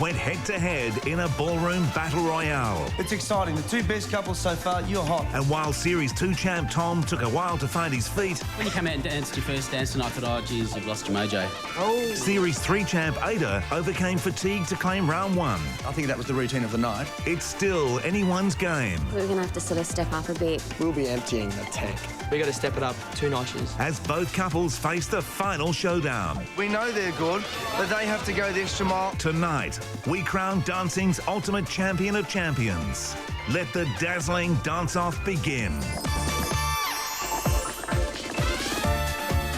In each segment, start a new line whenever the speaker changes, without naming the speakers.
went head-to-head in a ballroom battle royale.
It's exciting. The two best couples so far, you're hot.
And while Series 2 champ Tom took a while to find his feet...
When you come out and danced your first dance tonight, I thought, oh, geez, you've lost your mojo.
Oh.
Series 3 champ Ada overcame fatigue to claim round 1.
I think that was the routine of the night.
It's still anyone's game.
We're going to have to sort of step up a bit.
We'll be emptying the tank. We got to step it up 2 notches.
As both couples face the final showdown.
We know they're good, but they have to go the extra mile.
Tonight, we crown dancing's ultimate champion of champions. Let the dazzling dance-off begin.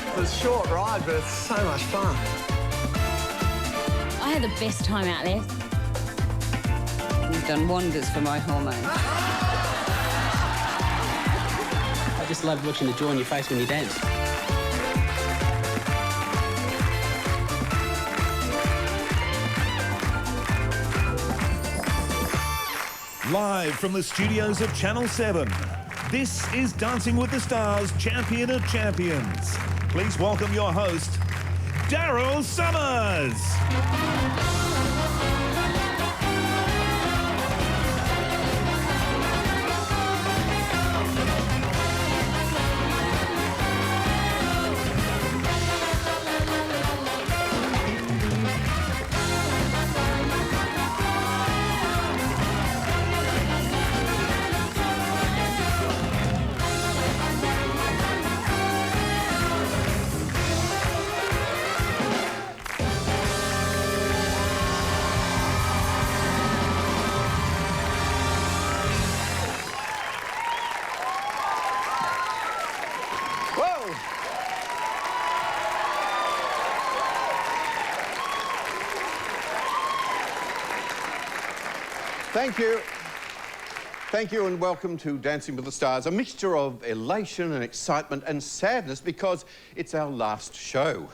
It was a short ride, but it's so much fun.
I had the best time out there.
You've done wonders for my hormones.
I just loved watching the joy on your face when you danced.
Live from the studios of Channel 7, this is Dancing with the Stars Champion of Champions. Please welcome your host, Daryl Summers.
Thank you. Thank you and welcome to Dancing with the Stars, a mixture of elation and excitement and sadness because it's our last show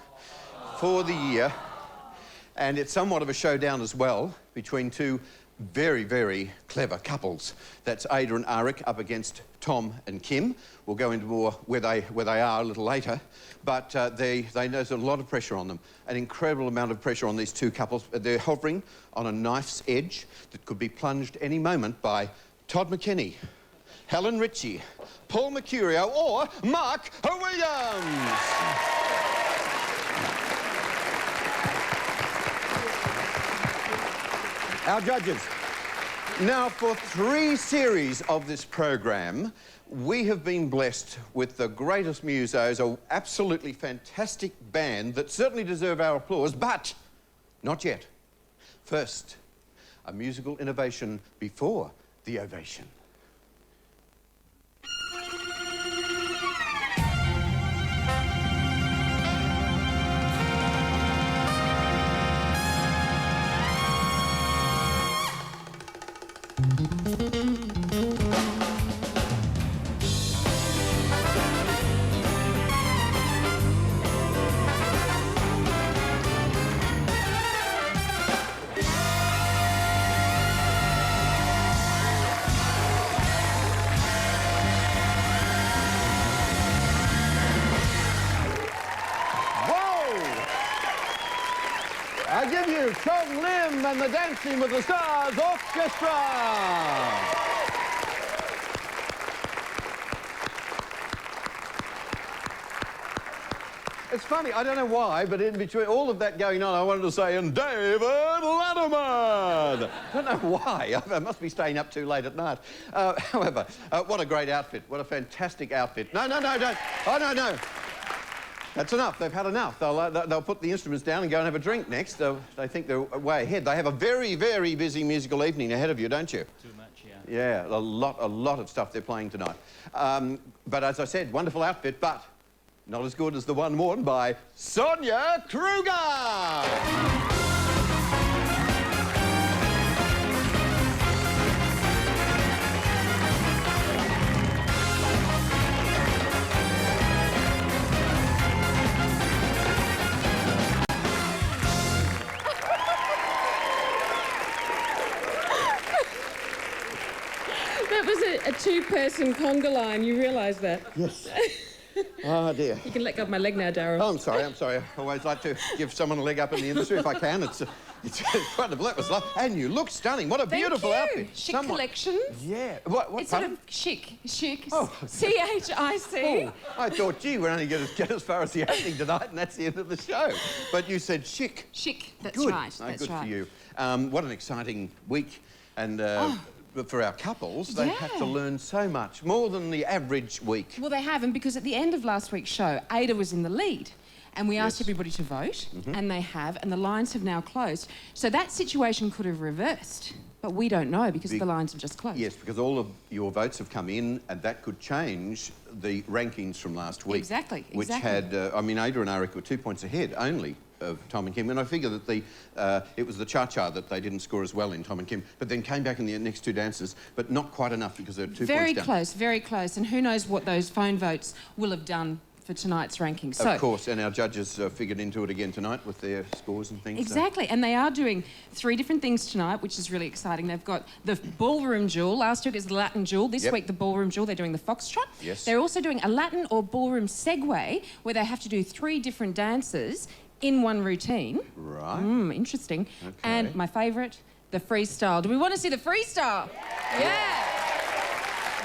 for the year, and it's somewhat of a showdown as well between two very, very clever couples. That's Ada and Aric up against Tom and Kym. We'll go into more where they are a little later, but there's a lot of pressure on them, an incredible amount of pressure on these two couples. They're hovering on a knife's edge that could be plunged any moment by Todd McKinney, Helen Ritchie, Paul Mercurio, or Mark Williams. Our judges. Now, for 3 series of this program, we have been blessed with the greatest musos, an absolutely fantastic band that certainly deserve our applause, but not yet. First, a musical innovation before the ovation. I give you Tom Lim and the Dancing with the Stars Orchestra. It's funny, I don't know why, but in between all of that going on, I wanted to say, and David Letterman. I don't know why. I must be staying up too late at night. However, what a great outfit. What a fantastic outfit. No, don't. Oh, no. That's enough. They've had enough. They'll put the instruments down and go and have a drink next. They think they're way ahead. They have a very, very busy musical evening ahead of you, don't you?
Too much, yeah.
Yeah, a lot of stuff they're playing tonight. But as I said, wonderful outfit, but not as good as the one worn by Sonia Kruger.
That was a two-person conga line. You realise that?
Yes. Oh, dear.
You can let go of my leg now, Daryl.
Oh, I'm sorry. I always like to give someone a leg up in the industry if I can. It's It's quite a that was lovely. And you look stunning. What a beautiful outfit.
Chic collection.
Yeah. What
It's sort
pardon?
of chic.
Oh.
CHIC.
Oh, I thought, gee, we're only going to get as far as the opening tonight, and that's the end of the show. But you said chic.
Chic, that's
Good.
right.
No,
That's
good
right.
for you. What an exciting week. And for our couples, they have to learn so much, more than the average week.
Well, they haven't, because at the end of last week's show, Ada was in the lead. And we asked everybody to vote, and they have, and the lines have now closed. So that situation could have reversed, but we don't know because the lines have just closed.
Yes, because all of your votes have come in, and that could change the rankings from last week.
Exactly,
Which had, I mean, Ada and Aric were 2 points ahead only of Tom and Kym, and I figure that it was the cha-cha that they didn't score as well in Tom and Kym, but then came back in the next two dances, but not quite enough because they're 2 points down.
Very close, and who knows what those phone votes will have done for tonight's rankings. So,
of course, and our judges figured into it again tonight with their scores and things.
Exactly, and they are doing 3 different things tonight, which is really exciting. They've got the ballroom jewel. Last week was the Latin jewel. This week, the ballroom jewel. They're doing the foxtrot.
Yes.
They're also doing a Latin or ballroom segue, where they have to do 3 different dances in one routine.
Right.
Interesting.
Okay.
And my favourite, the freestyle. Do we want to see the freestyle? Yeah.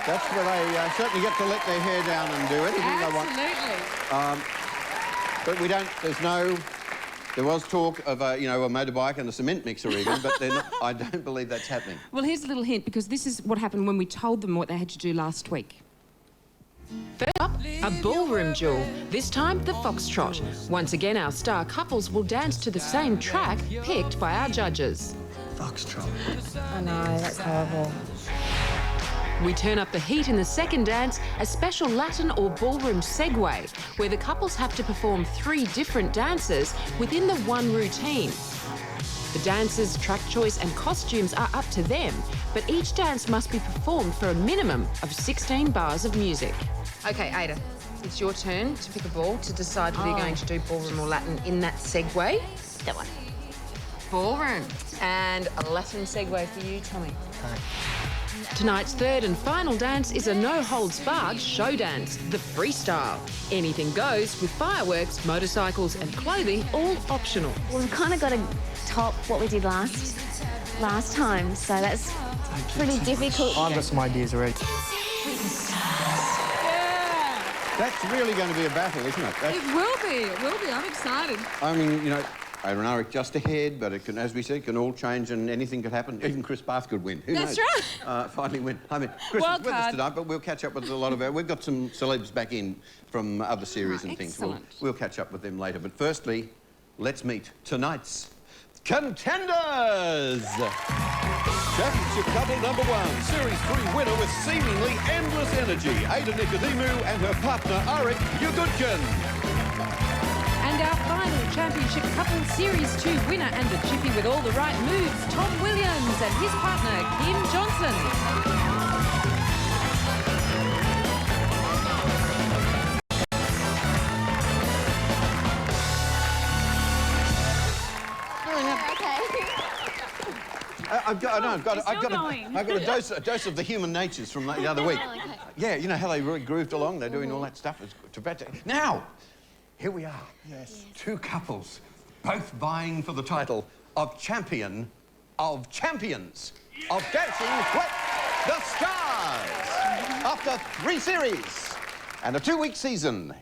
That's where they certainly get to let their hair down and do anything they want.
Absolutely.
But we don't, there was talk of a motorbike and a cement mixer even, but I don't believe that's happening.
Well, here's a little hint, because this is what happened when we told them what they had to do last week.
First up, a ballroom jewel, this time the foxtrot. Once again, our star couples will dance to the same track picked by our judges.
Foxtrot.
I know, that's horrible.
We turn up the heat in the second dance, a special Latin or ballroom segue, where the couples have to perform 3 different dances within the one routine. The dances, track choice and costumes are up to them, but each dance must be performed for a minimum of 16 bars of music.
Okay, Ada, it's your turn to pick a ball to decide whether you're going to do ballroom or Latin in that segue.
That one.
Ballroom. And a Latin segue for you, Tommy.
Tonight's third and final dance is a no-holds-barred show dance, the freestyle. Anything goes, with fireworks, motorcycles and clothing all optional.
Well, we've kind of got to top what we did last time, so that's pretty difficult.
I've got some ideas already.
That's really going to be a battle, isn't it?
It will be. I'm excited.
I mean, Ada and Aric just ahead, but it can, as we said, can all change and anything could happen. Even Chris Bath could win. Who knows?
right.
Finally win. I mean, Chris is
Wild
with us
card.
tonight, but we'll catch up with a lot of we've got some celebs back in from other series and things. We'll catch up with them later. But firstly, let's meet tonight's contenders. Championship couple number 1, Series 3 winner with seemingly endless energy, Ada Nicodemou and her partner Aric Yegudkin.
And our final championship couple, Series 2 winner and the chippy with all the right moves, Tom Williams and his partner, Kym Johnson.
I've got a dose of the human natures from the other week. Yeah, you know how they really grooved along? They're doing all that stuff. It's fantastic. Now, here we are.
Yes.
2 couples, both vying for the title of Champion of Champions of Dancing with the Stars. After 3 series and a 2-week season,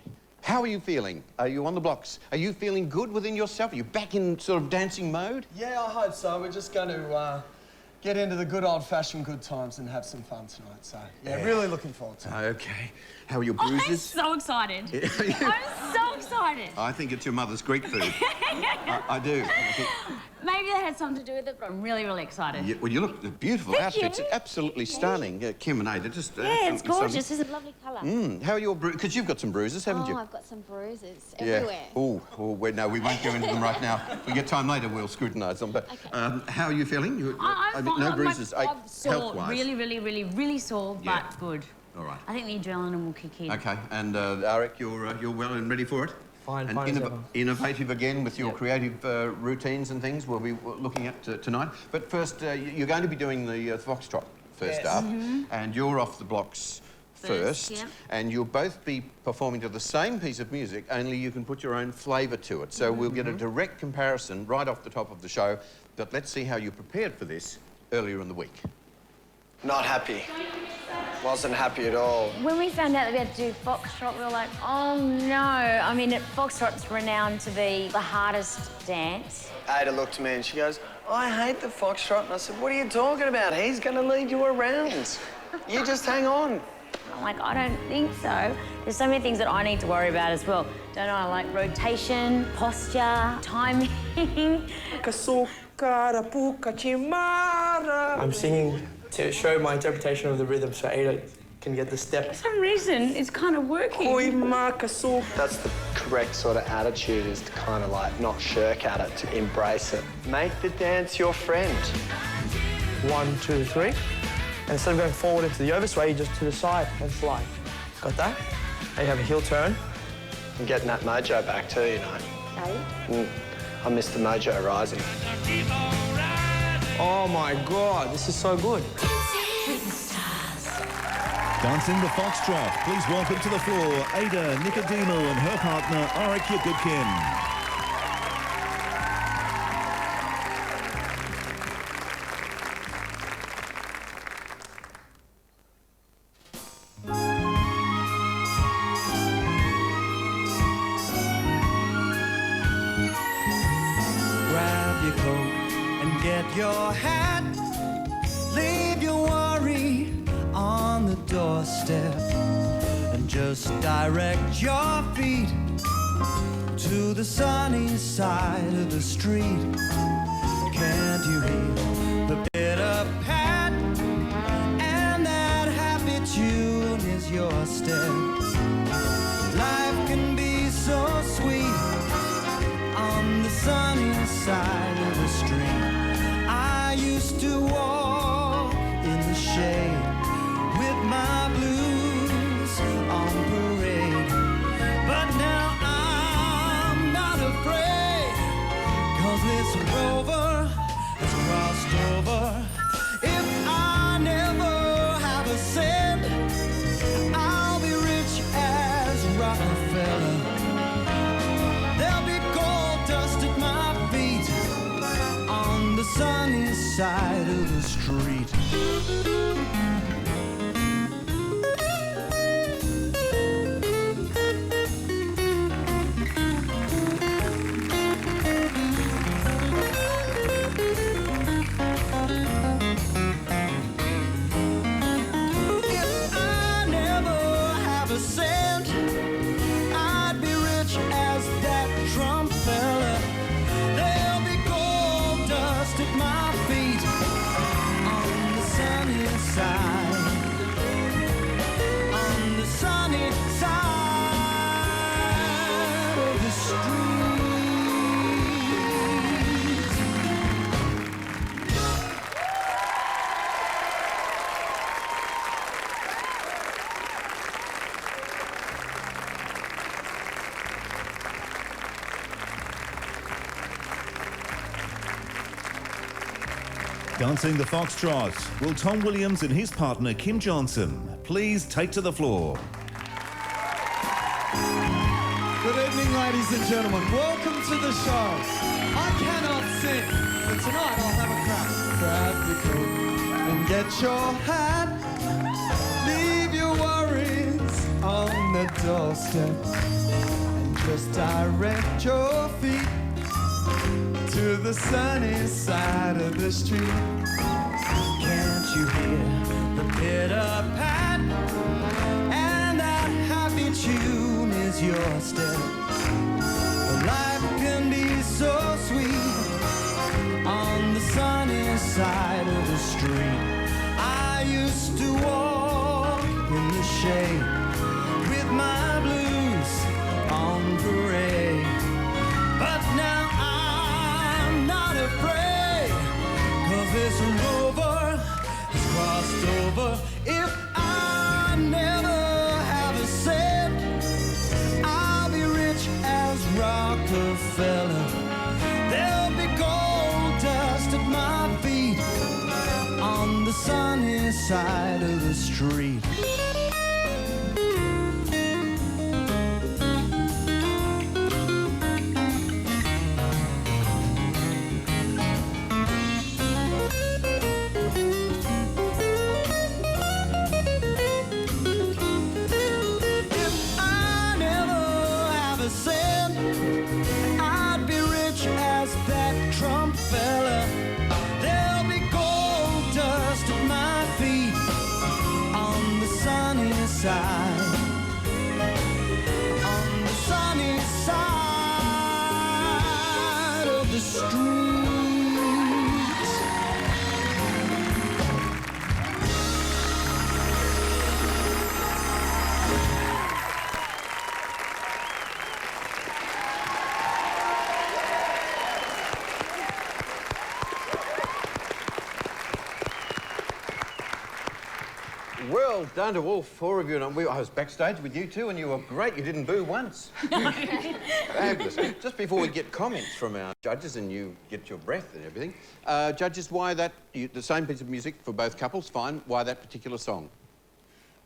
how are you feeling? Are you on the blocks? Are you feeling good within yourself? Are you back in sort of dancing mode?
Yeah, I hope so. We're just going to get into the good old-fashioned good times and have some fun tonight. So, yeah, really looking forward to it.
Okay. How are your bruises?
I'm so excited. I'm so excited.
I think it's your mother's Greek food. I do. I think,
Maybe that had something to do with it, but I'm really, really excited.
well, you look beautiful outfits.
you.
Absolutely stunning. Kym and Ada, just...
Yeah, it's gorgeous. It's a lovely colour.
How are your bruises? Because you've got some bruises, haven't you?
Oh, I've got some bruises everywhere.
Oh, no, we won't go into them right now. If we get time later, we'll scrutinise them. But how are you feeling?
I'm fine.
No bruises,
I'm sore,
health-wise.
really, really, really, really sore,
Yeah.
but good.
All right.
I think the adrenaline will kick in.
Okay, and Aric, you're well and ready for it?
Fine,
and
fine as ever.
innovative again with your creative routines and things we'll be looking at tonight. But first, you're going to be doing the foxtrot first up, and you're off the blocks first,
yeah.
and you'll both be performing to the same piece of music, only you can put your own flavour to it. So we'll get a direct comparison right off the top of the show. But let's see how you prepared for this earlier in the week.
Not happy. Wasn't happy at all.
When we found out that we had to do foxtrot, we were like, oh no. I mean, foxtrot's renowned to be the hardest dance.
Ada looked at me and she goes, I hate the foxtrot. And I said, what are you talking about? He's going to lead you around. You just hang on.
I'm like, I don't think so. There's so many things that I need to worry about as well. Don't I like rotation, posture, timing.
I'm singing to show my interpretation of the rhythm so Ada can get the step.
For some reason, it's kind of working.
That's the correct sort of attitude, is to kind of like not shirk at it, to embrace it. Make the dance your friend.
1, 2, 3. And instead of going forward into the oversway, you just to the side and slide. Got that? And you have a heel turn.
I'm getting that mojo back too, you know.
Okay.
I miss the mojo rising.
Oh my God, this is so good.
Dancing the foxtrot. Please welcome to the floor Ada, Nicodemou and her partner Aric Yegudkin.
Grab your coat and get your hat. Leave your worry on the doorstep and just direct your feet to the sunny side of the street. Can't you hear the pitter pat? And that happy tune is your step. Life can be so sweet on the sunny side of the street. I used to walk in the shade with my blues on parade, but now I'm not afraid, 'cause this rover has crossed over. If I never have a cent, I'll be rich as Rockefeller. There'll be gold dust at my feet on the sunny side of the street. If I never have a cent, I'd be rich as that Trump fella. There'll be gold dust at my feet on the sunny side, on the sunny side of the street.
Dancing the foxtrot. Will Tom Williams and his partner Kym Johnson please take to the floor?
Good evening, ladies and gentlemen. Welcome to the show. I cannot sing, but tonight I'll have a crack. Grab your coat and get your hat. Leave your worries on the doorstep and just direct your feet to the sunny side of the street. Can't you hear the pitter pat? And that happy tune is your step. Life can be so sweet on the sunny side of the street. I used to walk in the shade with my blues on parade, but now I'm not afraid, 'cause this rover has crossed over. If I never have a cent, I'll be rich as Rockefeller. There'll be gold dust at my feet on the sunny side of the street.
Well done to all four of you. And I was backstage with you two, and you were great. You didn't boo once. Fabulous. Just before we get comments from our judges and you get your breath and everything, judges, why the same piece of music for both couples, fine. Why that particular song?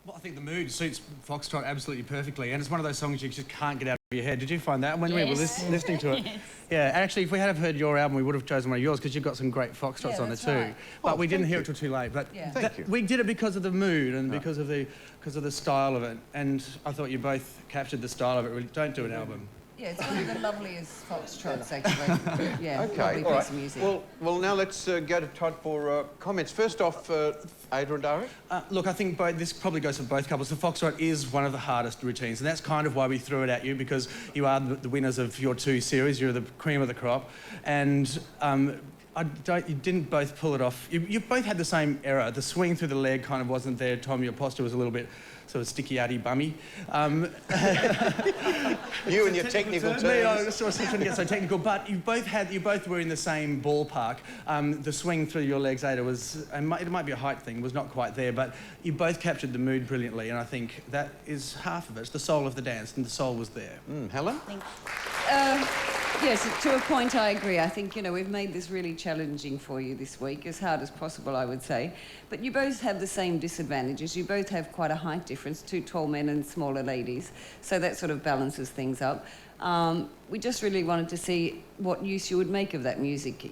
Well, I think the mood suits Foxtrot absolutely perfectly, and it's one of those songs you just can't get out of your head. Did you find that when we were listening to it? Yes. Yeah, actually, if we had heard your album, we would have chosen one of yours because you've got some great Foxtrots on there too.
Right.
But we didn't hear it till too late. But
Thank you.
We did it because of the mood and because of the style of it. And I thought you both captured the style of it. Really, don't do an album.
Yeah, it's one of the loveliest foxtrots, actually. Yeah,
okay,
lovely
all right.
piece of music.
Well, now let's go to Todd for comments. First off, Ada and Aric.
Look, I think this probably goes for both couples. The Foxtrot is one of the hardest routines, and that's kind of why we threw it at you, because you are the winners of your two series. You're the cream of the crop, and you didn't both pull it off. You both had the same error. The swing through the leg kind of wasn't there. Tom, your posture was a little bit sort of sticky-outy bummy.
You and your technical terms.
I was trying to get so technical, but you both were in the same ballpark. The swing through your legs, Ada, it might be a height thing, was not quite there, but you both captured the mood brilliantly, and I think that is half of it. It's the soul of the dance, and the soul was there.
Helen?
Yes, to a point I agree. I think, we've made this really challenging for you this week, as hard as possible, I would say. But you both have the same disadvantages. You both have quite a height difference, two tall men and smaller ladies. So that sort of balances things up. We just really wanted to see what use you would make of that music,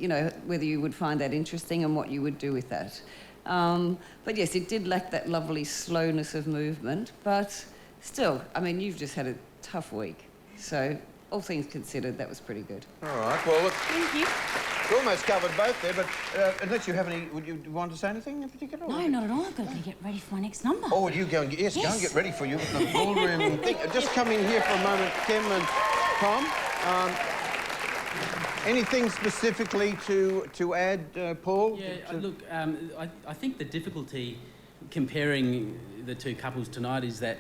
whether you would find that interesting and what you would do with that. But yes, it did lack that lovely slowness of movement. But still, I mean, you've just had a tough week. So all things considered, that was pretty good.
All right, well, look.
Thank you.
We almost covered both there, but unless you have any, would you want to say anything in particular?
No, not at all. I've got to get ready for my next number.
Oh, you go and get, go and get ready for you with the ballroom thing. Just come in here for a moment, Kim and Tom. Anything specifically to add, Paul?
Yeah, look, I think the difficulty comparing the two couples tonight is that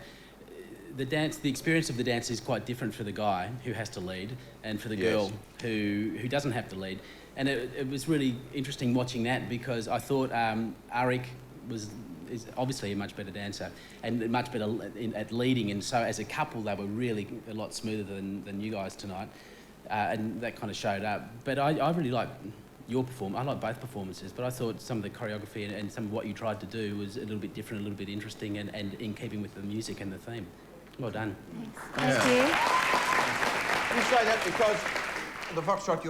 the experience of the dance is quite different for the guy who has to lead and for the girl who doesn't have to lead. And it was really interesting watching that, because I thought Aric is obviously a much better dancer and much better at leading, and so as a couple they were really a lot smoother than you guys tonight, and that kind of showed up. But I really like your performance. I like both performances, but I thought some of the choreography and some of what you tried to do was a little bit different, a little bit interesting, and in keeping with the music and the theme. Well done.
Thank you.
You say that because the Foxtrot,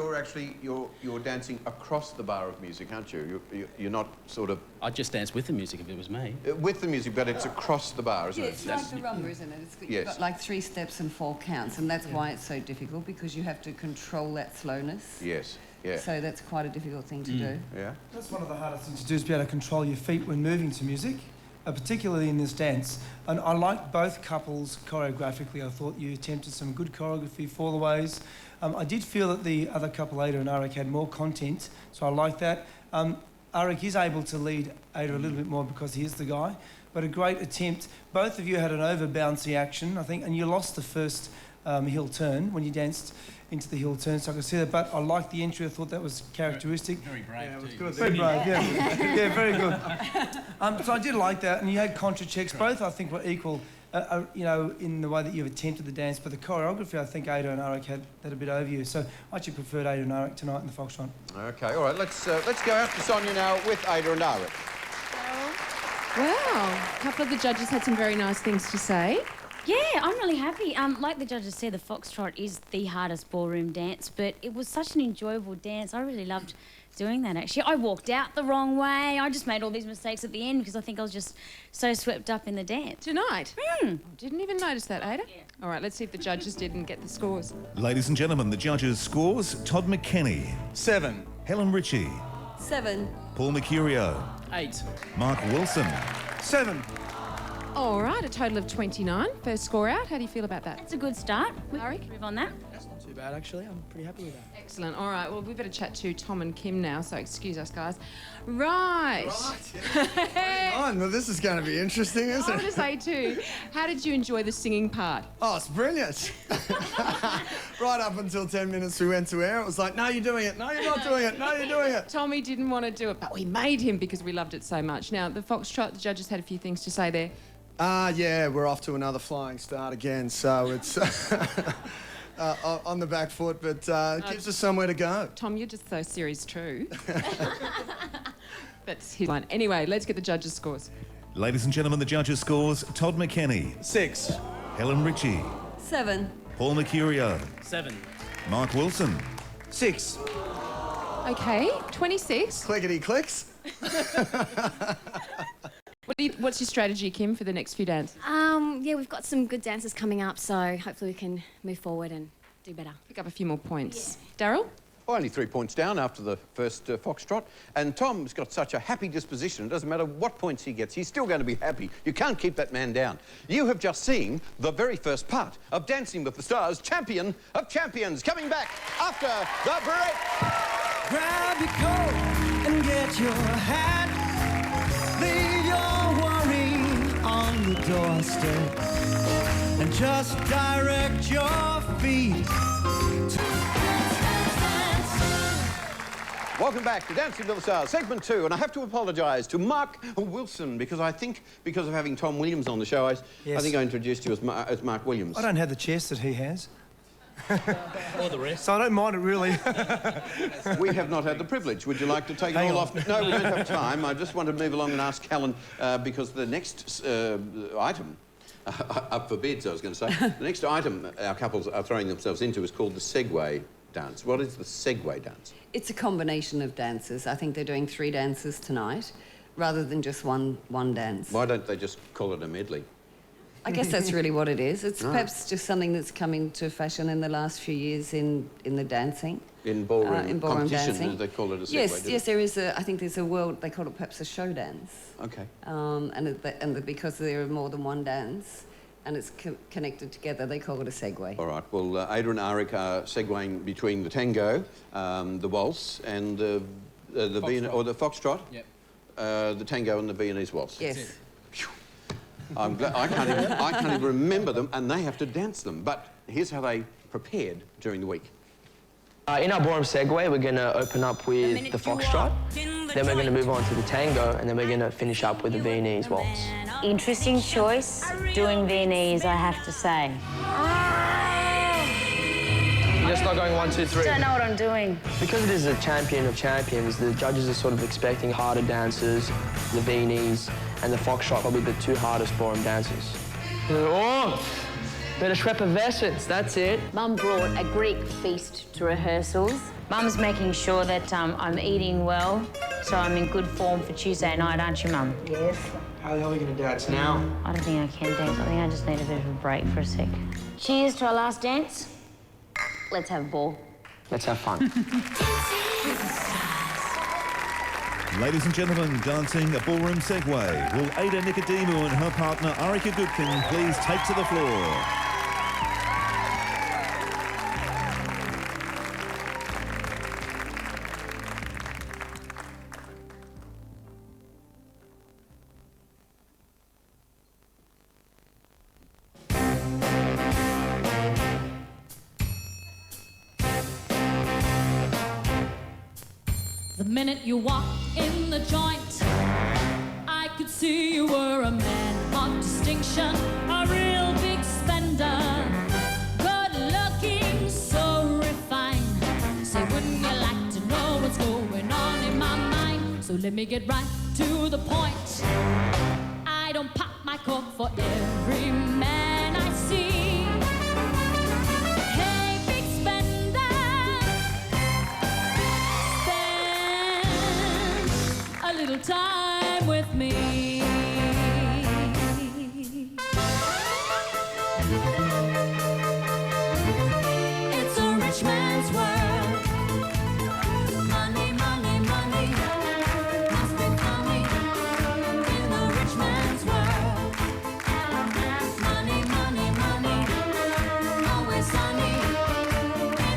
you're dancing across the bar of music, aren't you? You're not sort of...
I'd just dance with the music if it was me.
With the music, but it's across the bar, isn't it?
It's like the rumba, isn't it? You've got like 3 steps and 4 counts, and that's why it's so difficult, because you have to control that slowness.
Yes, yeah.
So that's quite a difficult thing to do.
Yeah.
That's one of the hardest things to do, is be able to control your feet when moving to music. Particularly in this dance. And I liked both couples choreographically. I thought you attempted some good choreography for the ways. I did feel that the other couple, Ada and Aric, had more content, so I liked that. Aric is able to lead Ada a little bit more because he is the guy, but a great attempt. Both of you had an over-bouncy action, I think, and you lost the first hill turn when you danced into the hill turn, so I could see that, but I liked the entry. I thought that was characteristic.
Very brave,
yeah, it was
too.
good. Very brave, yeah. Yeah, very good. So I did like that, and you had contra checks. Both, I think, were equal, in the way that you've attempted the dance, but the choreography, I think Ada and Aric had that a bit over you. So I actually preferred Ada and Aric tonight in the Foxtrot.
Okay, all right, let's go out to Sonia now with Ada and Aric.
Wow, a couple of the judges had some very nice things to say.
Yeah, I'm really happy. Like the judges said, the Foxtrot is the hardest ballroom dance, but it was such an enjoyable dance. I really loved doing that, actually. I walked out the wrong way. I just made all these mistakes at the end because I think I was just so swept up in the dance.
Tonight? Didn't even notice that, Ada. Yeah. All right, let's see if the judges didn't get the scores.
Ladies and gentlemen, the judges' scores: Todd McKenny,
7.
Helen Ritchie,
7.
Paul Mercurio,
8.
Mark Wilson,
7.
All right, a total of 29. First score out. How do you feel about that?
It's a good start. We
Aric?
can move on that.
That's not too
bad, actually. I'm pretty happy with that.
Excellent. All right, well, we better chat to Tom and Kym now, so excuse us, guys. Right.
Well, this is going to be interesting,
I
isn't
want to
it?
say too, how did you enjoy the singing part?
Oh, it's brilliant. Right up until 10 minutes we went to air, it was like, no, you're doing it. No, you're not doing it. No, you're doing it.
Tommy didn't want to do it, but we made him because we loved it so much. Now, the foxtrot, the judges had a few things to say there.
Yeah, we're off to another flying start again, so it's on the back foot, but it gives us somewhere to go.
Tom, you're just so series true. That's his line. Anyway, let's get the judges' scores.
Ladies and gentlemen, the judges' scores: Todd McKenny,
6.
Helen Ritchie,
7.
Paul Mercurio,
7.
Mark Wilson,
6.
Okay, 26.
Clickety clicks.
What's your strategy, Kym, for the next few dances?
Yeah, we've got some good dances coming up, so hopefully we can move forward and do better.
Pick up a few more points. Daryl?
Only 3 points down after the first foxtrot. And Tom's got such a happy disposition, it doesn't matter what points he gets, he's still going to be happy. You can't keep that man down. You have just seen the very first part of Dancing with the Stars, Champion of Champions, coming back after the break.
Grab your coat and get your hat. Leave your worry on the doorstep and just direct your feet.
Welcome back to Dancing with the Stars, segment 2, and I have to apologise to Mark Wilson because I think because of having Tom Williams on the show, I think I introduced you as Mark Williams.
I don't have the chest that he has.
Or the rest.
So I don't mind it really.
We have not had the privilege. Would you like to take
Hang
it all
on.
off? No, we don't have time. I just want to move along and ask Helen, because the next item, up for bids, I was going to say, the next item our couples are throwing themselves into is called the segue dance. What is the segue dance?
It's a combination of dances. I think they're doing 3 dances tonight rather than just one dance.
Why don't they just call it a medley?
I guess that's really what it is. It's
Right.
perhaps just something that's come into fashion in the last few years in the dancing.
In ballroom,
in ballroom
competition,
dancing.
they call it a segue,
Yes,
do
yes,
they?
there is a. I think there's a world. They call it perhaps a show dance.
Okay.
Because there are more than one dance, and it's connected together, they call it a segue.
All right. Well, Ada and Aric are segueing between the tango, the waltz, and the foxtrot.
Yep.
The tango and the Viennese waltz.
Yes.
I'm glad, I can't even remember them, and they have to dance them. But here's how they prepared during the week.
In our ballroom segue, we're going to open up with the foxtrot, then we're going to move on to the tango, and then we're going to finish up with the Viennese waltz.
Interesting choice, doing Viennese, I have to say.
You're just not going 1, 2, 3.
Don't know what I'm doing.
Because it is a champion of champions, the judges are sort of expecting harder dances, the Viennese and the foxtrot, probably the 2 hardest ballroom dances. Oh! Bit of effervescence, that's it.
Mum brought a Greek feast to rehearsals. Mum's making sure that I'm eating well, so I'm in good form for Tuesday night, aren't you, Mum? Yes.
How the hell are we going to dance now?
I don't think I can dance. I think I just need a bit of a break for a sec. Cheers to our last dance. Let's have a ball.
Let's have fun.
Ladies and gentlemen, dancing a ballroom segue. Will Ada Nicodemou and her partner Aric Yegudkin please take to the floor?
The minute you walked in the joint, I could see you were a man of distinction, a real big spender, good looking, so refined. Say, wouldn't you like to know what's going on in my mind? So let me get right to the point. I don't pop my cork for every man I see. Hey, big spender, a little time with me. It's a rich man's world. Money, money, money must be funny in a rich man's world. Money, money, money, always sunny in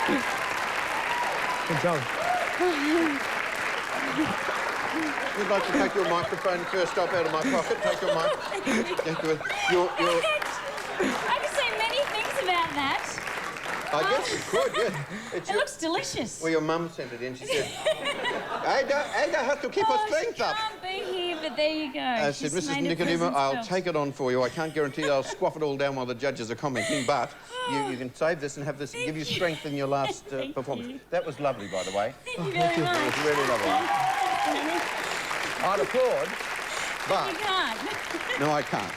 Good job.
You'd like to take your microphone first up out of my pocket. Take your mic. Your
I can say many things about that.
I guess you could, yes.
It looks delicious.
Well, your mum sent it in. She said, Ada has to keep her strength up.
She can't be here, but there you go.
I said,
She's
Mrs.
made a
Nicodemou,
present
I'll
spell.
take it on for you. I can't guarantee I'll squaff it all down while the judges are commenting, but you can save this and have this give you strength in your last performance.
you.
That was lovely, by the way.
Thank you very much.
It was really lovely. I'd applaud, but...
You can't.
No, I can't.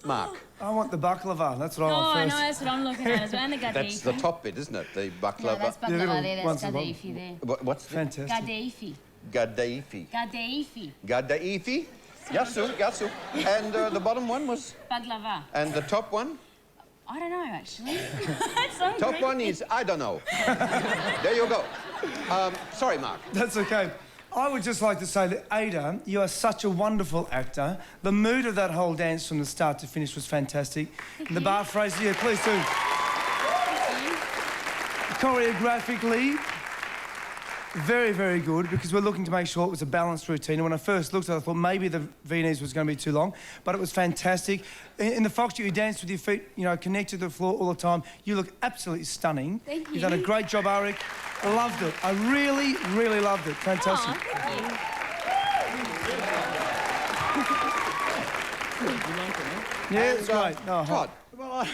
Mark.
I want the baklava. That's what I
Oh,
want
I
first.
know, that's what I'm looking at as well. And the gaddafi.
That's the top bit, isn't it? The baklava.
No, that's baklava there, that's gaddafi there.
What's
fantastic?
Gaddafi.
Gaddafi.
Gaddafi.
Gaddafi. Yasu. And the bottom one was?
Baklava.
And the top one?
I don't know, actually. That's so
Top
great.
one is, I don't know. There you go. Sorry, Mark.
That's okay. I would just like to say that, Ada, you are such a wonderful actor. The mood of that whole dance from the start to finish was fantastic. And the bar phrase, yeah, please do. Choreographically, very, very good, because we're looking to make sure it was a balanced routine. And when I first looked at it, I thought maybe the Viennese was going to be too long, but it was fantastic. In the foxtrot, you danced with your feet, you know, connected to the floor all the time. You look absolutely stunning.
Thank you.
You've done a great job, Aric. I loved it. I really, really loved it. Fantastic.
Oh, thank you.
Yeah, it's great. No,
Todd.
Well,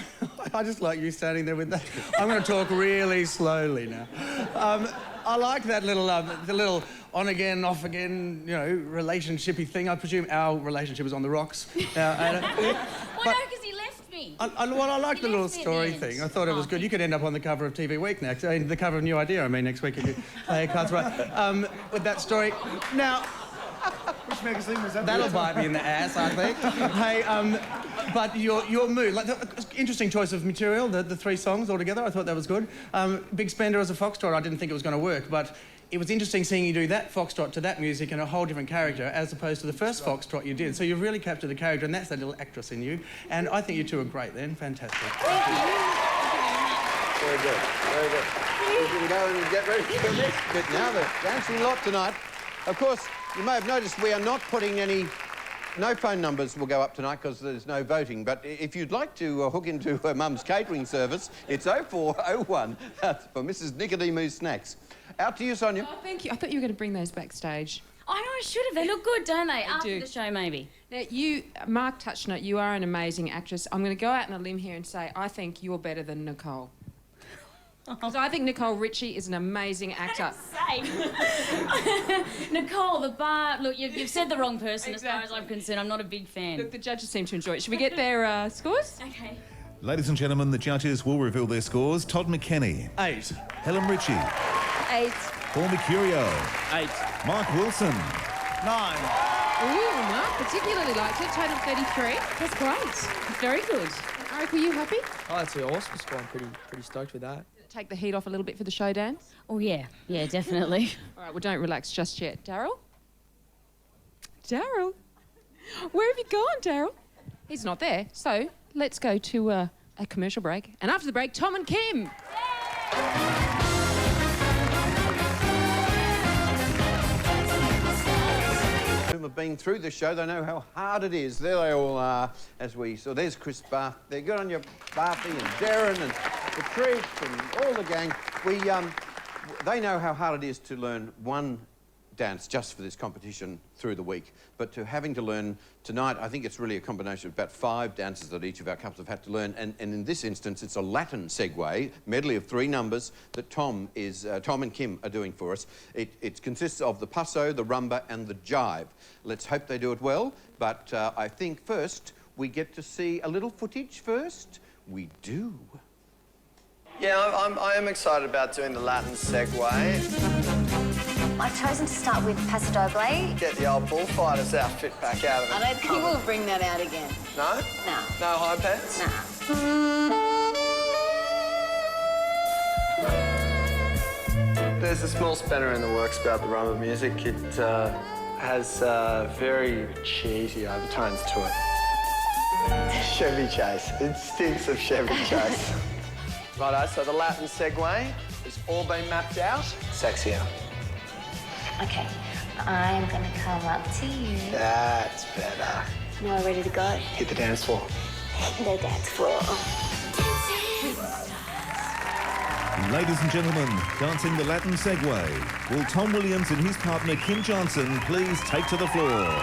I just like you standing there with that. I'm going to talk really slowly now. I like that little, the little on-again, off-again, you know, relationship-y thing. I presume our relationship is on the rocks.
Well, no, because he left me.
I like the little story thing. I thought it was good. You could end up on the cover of TV Week next. The cover of New Idea, next week if you play your cards right. With that story. Now...
Which magazine was that?
That'll bite me in the ass, I think. Hey, but your mood, like, interesting choice of material, the three songs all together. I thought that was good. Big Spender as a foxtrot, I didn't think it was going to work, but it was interesting seeing you do that foxtrot to that music and a whole different character as opposed to the first foxtrot you did. So you've really captured the character, and that's that little actress in you. And I think you two are great then. Fantastic.
Thank you.
Very good, very good. We can go and get ready for the next bit now. The dancing lot tonight. Of course, you may have noticed we are not putting no phone numbers will go up tonight because there's no voting. But if you'd like to hook into Mum's catering service, it's 0401 for Mrs. Nicodemou's snacks. Out to you, Sonia.
Oh, thank you. I thought you were going to bring those backstage.
I know, I should have. They look good, don't they? After
do.
the show, maybe.
Now, Mark touched on it, you are an amazing actress. I'm going to go out on a limb here and say I think you're better than Nicole. Because I think Nicole Richie is an amazing actor.
Nicole, the bar... Look, you've said the wrong person as far as I'm concerned. I'm not a big fan.
Look, the judges seem to enjoy it. Should we get their scores?
Okay.
Ladies and gentlemen, the judges will reveal their scores. Todd McKenny.
8.
Helen Ritchie.
8.
Paul Mercurio.
8.
Mark Wilson.
9.
Ooh, Mark particularly liked it. Total 33.
That's great. Very good.
Aric, were you happy?
Oh, that's an awesome score. I'm pretty stoked with that.
Take the heat off a little bit for the show dance?
Oh, yeah. Yeah, definitely.
All right, well, don't relax just yet. Daryl? Daryl? Where have you gone, Daryl? He's not there. So let's go to a commercial break. And after the break, Tom and Kim.
Who have been through the show, they know how hard it is. There they all are, so there's Chris Barth. They're good on your Barthy and Darren and Patrice and all the gang. They know how hard it is to learn one dance just for this competition through the week, but to having to learn tonight, I think it's really a combination of about 5 dances that each of our couples have had to learn, and in this instance it's a Latin segue, medley of 3 numbers that Tom and Kim are doing for us. It consists of the paso, the rumba and the jive. Let's hope they do it well, but I think first we get to see a little footage first. We do.
Yeah, I am excited about doing the Latin segue.
I've chosen to start with Paso Doble.
Get the old bullfighter's outfit back out of it.
I don't think we'll bring that out again.
No?
No.
No high pants?
Nah.
There's a small spanner in the works about the rumba music. It has very cheesy overtones to it. Chevy Chase. It stinks of Chevy Chase. Righto, so the Latin segue has all been mapped out. Sexier.
Okay, I'm gonna come up to you.
That's better.
Now ready to go?
Hit the dance floor.
The dance floor.
Ladies and gentlemen, dancing the Latin segue. Will Tom Williams and his partner Kym Johnson please take to the floor?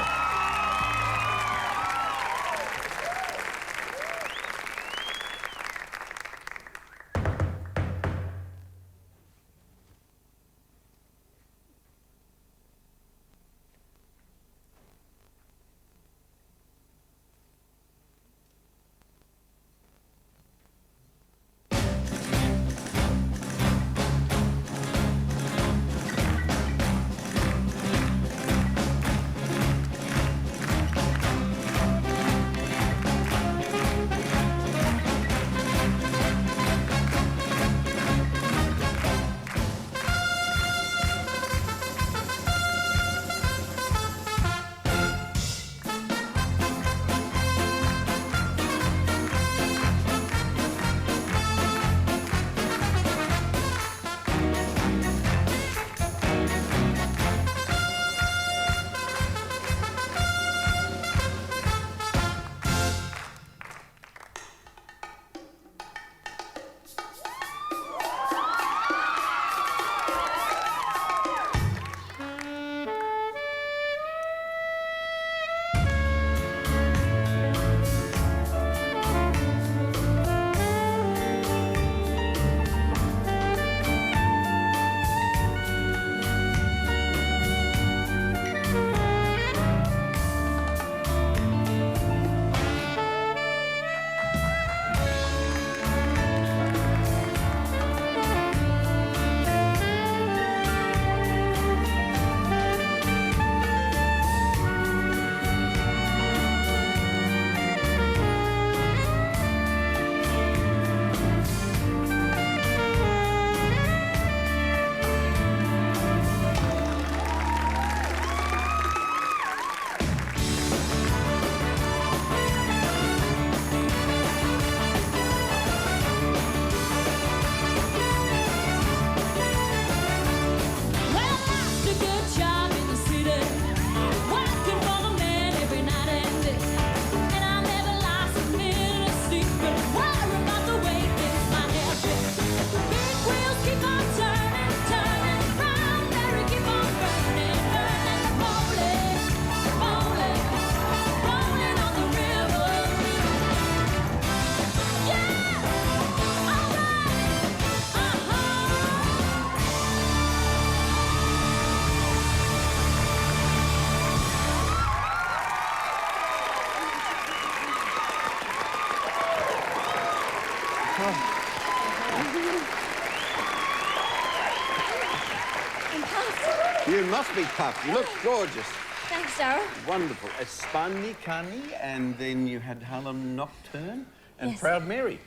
You must be puffed. You look gorgeous.
Thanks, Daryl.
Wonderful. Espani Kani, and then you had Harlem Nocturne and
Yes.
Proud Mary.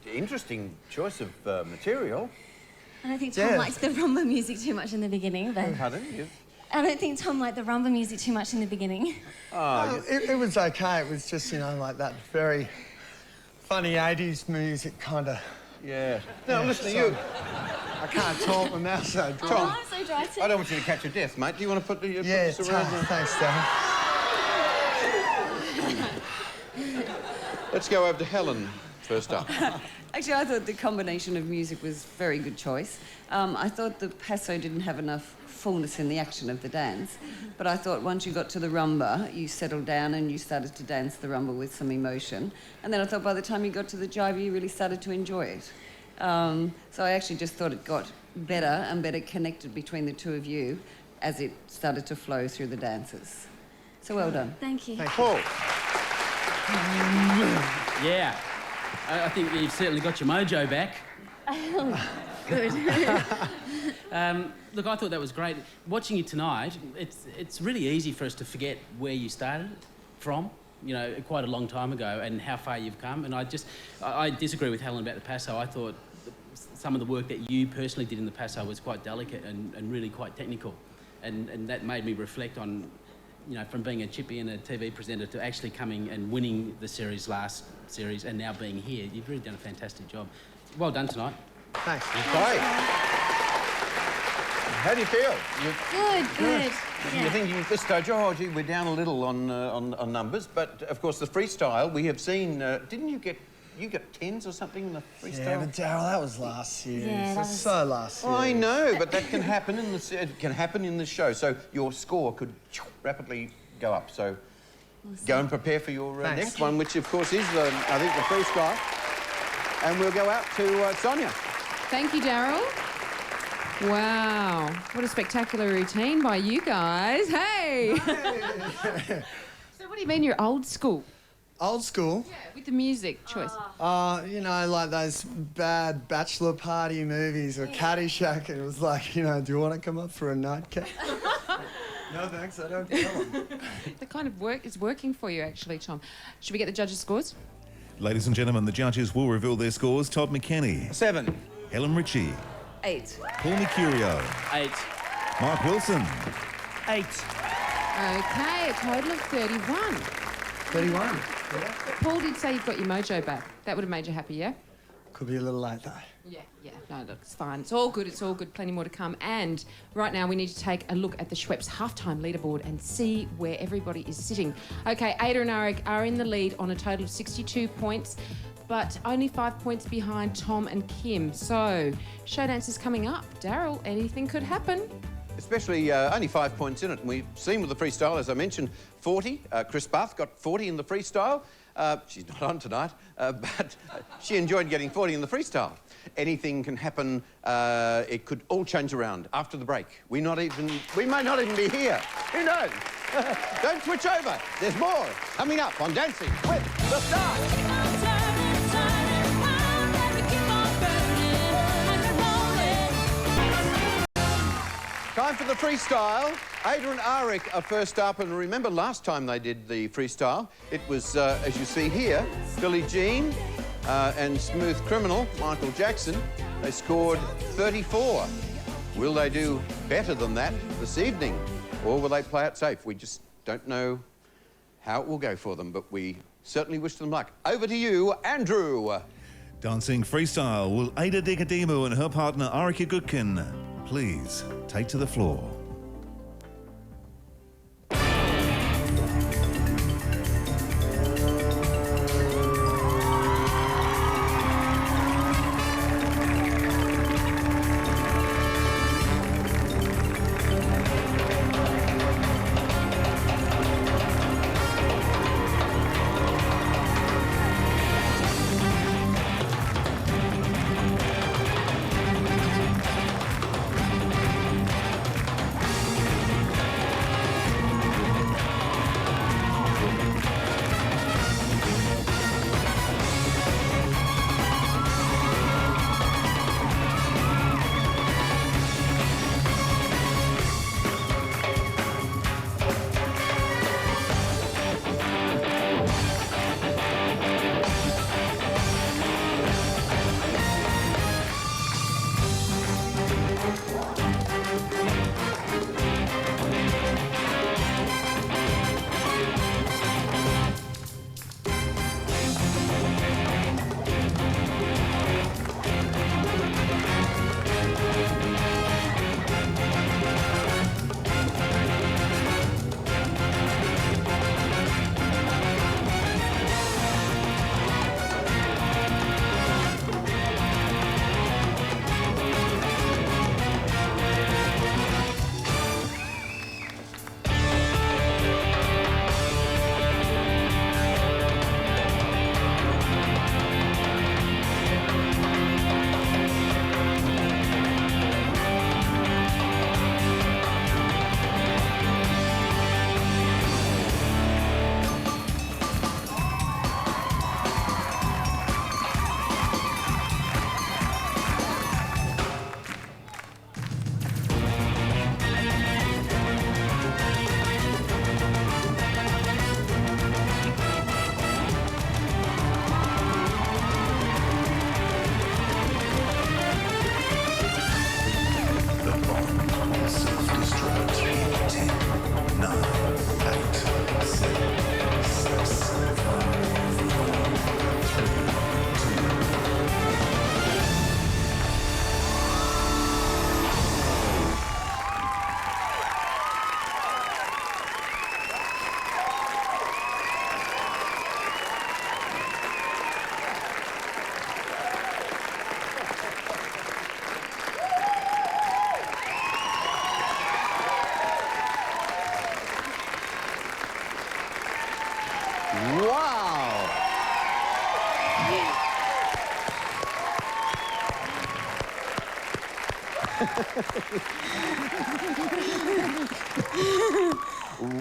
Interesting choice of material.
I don't think Tom liked the rumba music too much in the beginning, but...
Pardon? You?
I don't think Tom liked the rumba music too much in the beginning.
Oh, it was okay. It was just, you know, like that very funny 80s music kind of...
Yeah. Now, listen to you.
I can't talk, my mouth's so dry.
Tom,
I'm so dry too.
I don't want you to catch a death, mate. Do you want to put the...
Yeah,
put this around?
thanks, Darren.
Let's go over to Helen first up.
Actually, I thought the combination of music was a very good choice. I thought the paso didn't have enough fullness in the action of the dance, but I thought once you got to the rumba, you settled down and you started to dance the rumba with some emotion. And then I thought by the time you got to the jive, you really started to enjoy it. So I actually just thought it got better and better connected between the two of you as it started to flow through the dances. So well done.
Thank you.
Paul.
Yeah, I think you've certainly got your mojo back.
Good.
Look, I thought that was great. Watching you tonight, it's really easy for us to forget where you started from, you know, quite a long time ago, and how far you've come. And I disagree with Helen about the paso. I thought some of the work that you personally did in the paso was quite delicate and really quite technical. And that made me reflect on, you know, from being a chippy and a TV presenter to actually coming and winning the last series, and now being here. You've really done a fantastic job. Well done tonight.
Thanks.
Okay. How do you feel?
Good.
You think at this stage, oh, gee, we're down a little on numbers, but of course the freestyle we have seen. Didn't you get 10s or something in the freestyle?
Yeah, but Daryl, that was last year.
Yeah, that was
so last year.
I know, but that can happen in the it can happen in the show. So your score could rapidly go up. So go and prepare for your next one, which of course is I think the freestyle. And we'll go out to Sonia.
Thank you, Daryl. Wow, what a spectacular routine by you guys. Hey! So what do you mean you're old school?
Old school?
Yeah, with the music choice.
You know, like those bad bachelor party movies or Caddyshack. It was like, you know, do you want to come up for a nightcap? No, thanks, I don't come.
The kind of work is working for you, actually, Tom. Should we get the judges' scores?
Ladies and gentlemen, the judges will reveal their scores. Todd McKenny.
7.
Helen Ritchie.
8.
Paul Mercurio.
8.
Mark Wilson.
8.
Okay, a total of 31.
31.
Paul did say you've got your mojo back. That would have made you happy, yeah?
Could be a little late, though.
Yeah. No, look, it's fine. It's all good. Plenty more to come. And right now we need to take a look at the Schweppes halftime leaderboard and see where everybody is sitting. Okay, Ada and Aric are in the lead on a total of 62 points, but only 5 points behind Tom and Kim. So, show dancers coming up. Daryl, anything could happen.
Especially only 5 points in it. And we've seen with the freestyle, as I mentioned, 40. Chris Bath got 40 in the freestyle. She's not on tonight, but she enjoyed getting 40 in the freestyle. Anything can happen. It could all change around after the break. We may not even be here. Who knows? Don't switch over. There's more coming up on Dancing with the Stars. Time for the freestyle. Ada and Aric are first up, and remember last time they did the freestyle, it was, as you see here, Billie Jean and Smooth Criminal, Michael Jackson. They scored 34. Will they do better than that this evening, or will they play it safe? We just don't know how it will go for them, but we certainly wish them luck. Over to you, Andrew.
Dancing freestyle will Ada Nicodemou and her partner Aric Yegudkin please take to the floor.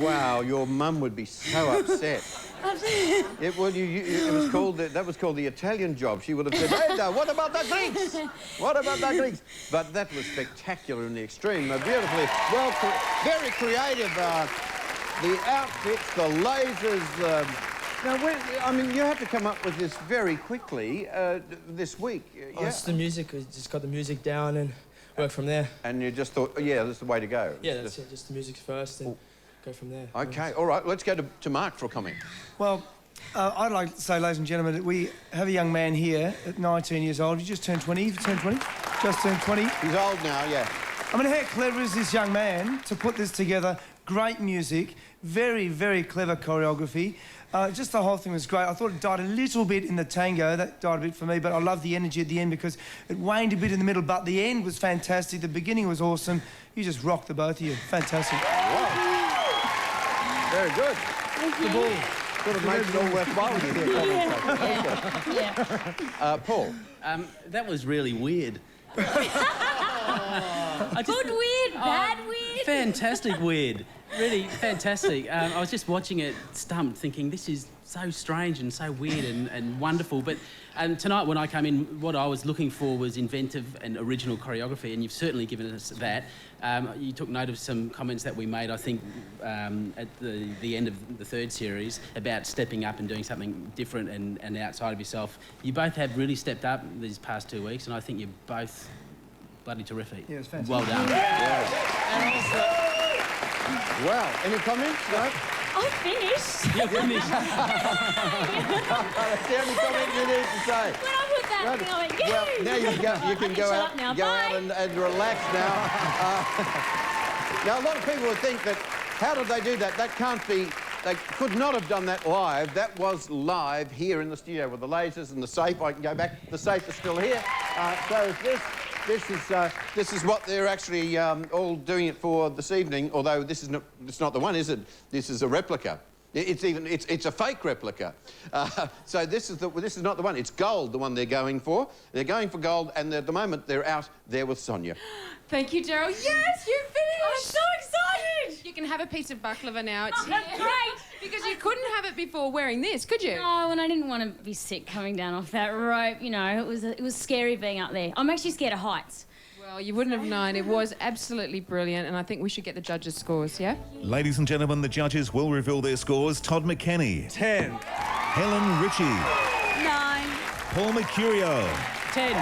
Wow, your mum would be so upset. It was called that was called the Italian job. She would have said, "Hey, now, what about the Greeks? What about the Greeks?" But that was spectacular in the extreme. Beautifully, well, very creative. The outfits, the lasers. Now, I mean, you had to come up with this very quickly this week.
Oh, it's the music. We just got the music down and work from there.
And you just thought, oh, yeah, that's the way to go.
Yeah, that's it. Just the music first and go from there.
Okay, all right. Let's go to Mark for a comment.
Well, I'd like to say, ladies and gentlemen, that we have a young man here at 19 years old. He just turned 20. You've turned 20? Just turned 20.
He's old now, yeah.
I mean, how clever is this young man to put this together? Great music, very, very clever choreography. Just the whole thing was great. I thought it died a little bit in the tango. That died a bit for me, but I love the energy at the end because it waned a bit in the middle, but the end was fantastic. The beginning was awesome. You just rocked the both of you. Fantastic.
Wow. Very good.
Thank you.
The ball.
Sort of makes it all worthwhile when you hear
Yeah.
Paul? That was really weird.
Good weird, bad weird.
Fantastic weird. Really fantastic. I was just watching it stumped, thinking this is so strange and so weird and wonderful. But tonight when I came in, what I was looking for was inventive and original choreography, and you've certainly given us that. You took note of some comments that we made, I think, at the end of the third series about stepping up and doing something different and outside of yourself. You both have really stepped up these past 2 weeks, and I think you're both bloody terrific.
Yeah, it's fantastic.
Well done.
Yeah. Well, any comments? No?
I'm finished.
You're finished.
That's the only comment you need to say.
When I put that thing, I went, yay!
Well, now you can go out and relax now. Now, a lot of people would think that, how did they do that? That can't be, they could not have done that live. That was live here in the studio with the lasers and the safe. I can go back. The safe is still here. So this is what they're actually all doing it for this evening. Although it's not the one, is it? This is a replica. It's a fake replica. So this is not the one. It's gold, the one they're going for. They're going for gold, and at the moment they're out there with Sonia.
Thank you, Daryl. Yes, you finished.
I'm so excited.
You can have a piece of baklava now. It's
That's great.
Because you couldn't have it before wearing this, could you?
No, and I didn't want to be sick coming down off that rope. You know, it was scary being up there. I'm actually scared of heights.
Well, you wouldn't have known. It was absolutely brilliant, and I think we should get the judges' scores, yeah?
Ladies and gentlemen, the judges will reveal their scores. Todd McKenny.
10.
Helen Ritchie.
9.
Paul Mercurio.
10.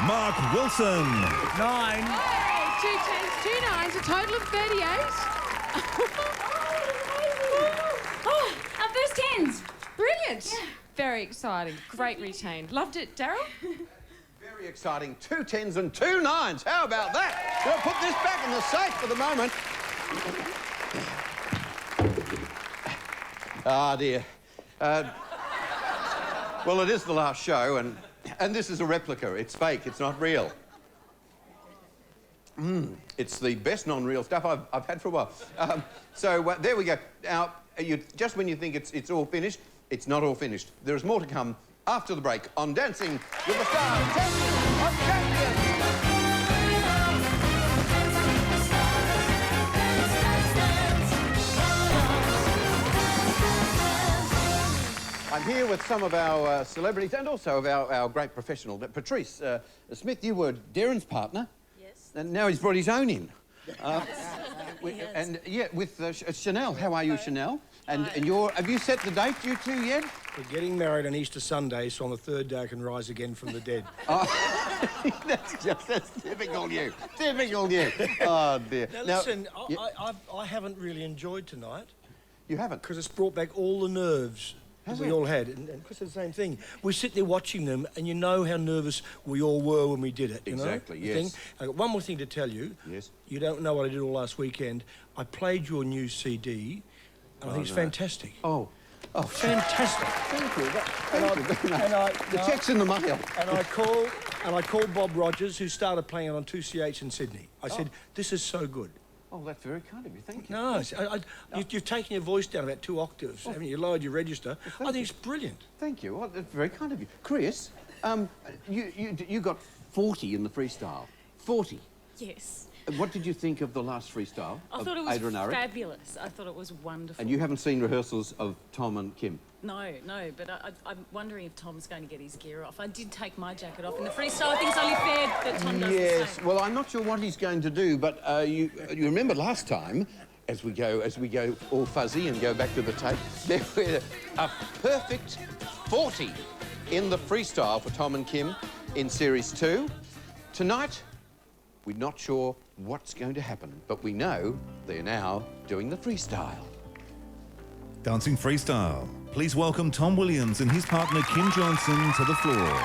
Mark Wilson.
9.
Hey, 2 10s, 2 9s, a total of 38.
Oh, our first 10s.
Brilliant. Yeah. Very exciting. Great routine. Loved it, Daryl?
Very exciting. 2 10s and 2 9s. How about that? We'll put this back in the safe for the moment. Ah, dear. Well, it is the last show, and this is a replica. It's fake. It's not real. It's the best non-real stuff I've had for a while. So there we go. Now, just when you think it's all finished, it's not all finished. There is more to come after the break on Dancing with the Stars, Champion of Champions. I'm here with some of our celebrities and also of our great professional. Patrice Smith, you were Darren's partner.
Yes.
And now he's brought his own in. And yeah, with Chanel. How are you, Chanel? And have you set the date, you two, yet?
We're getting married on Easter Sunday, so on the third day I can rise again from the dead.
Oh, that's typical you. Typical you. Oh, dear.
Now listen, I haven't really enjoyed tonight.
You haven't?
Because it's brought back all the nerves that we all had. And because it's the same thing. We sit there watching them, and you know how nervous we all were when we did it, you
exactly,
know?
yes.
I got one more thing to tell you.
Yes.
You don't know what I did all last weekend. I played your new CD, and I think it's fantastic.
Oh,
fantastic!
Thank you. The check's in the mail.
And I called Bob Rogers, who started playing it on 2CH in Sydney. I said, "This is so good."
Oh, that's very kind of you. Thank you.
No, you've taken your voice down about 2 octaves, haven't you? You lowered your register. I think it's brilliant.
Thank you. Well, that's very kind of you, Chris. You got 40 in the freestyle. 40.
Yes.
What did you think of the last freestyle?
I
of
thought it was
Ada and Aric?
fabulous. I thought it was wonderful.
And you haven't seen rehearsals of Tom and Kym?
No, but I'm wondering if Tom's going to get his gear off. I did take my jacket off in the freestyle. I think it's only fair that Tom does the
Yes,
same.
well, I'm not sure what he's going to do, but you remember last time, as we go all fuzzy and go back to the tape, there were a perfect 40 in the freestyle for Tom and Kym in Series 2. Tonight, we're not sure what's going to happen, but we know they're now doing the freestyle.
Dancing freestyle. Please welcome Tom Williams and his partner Kym Johnson to the floor.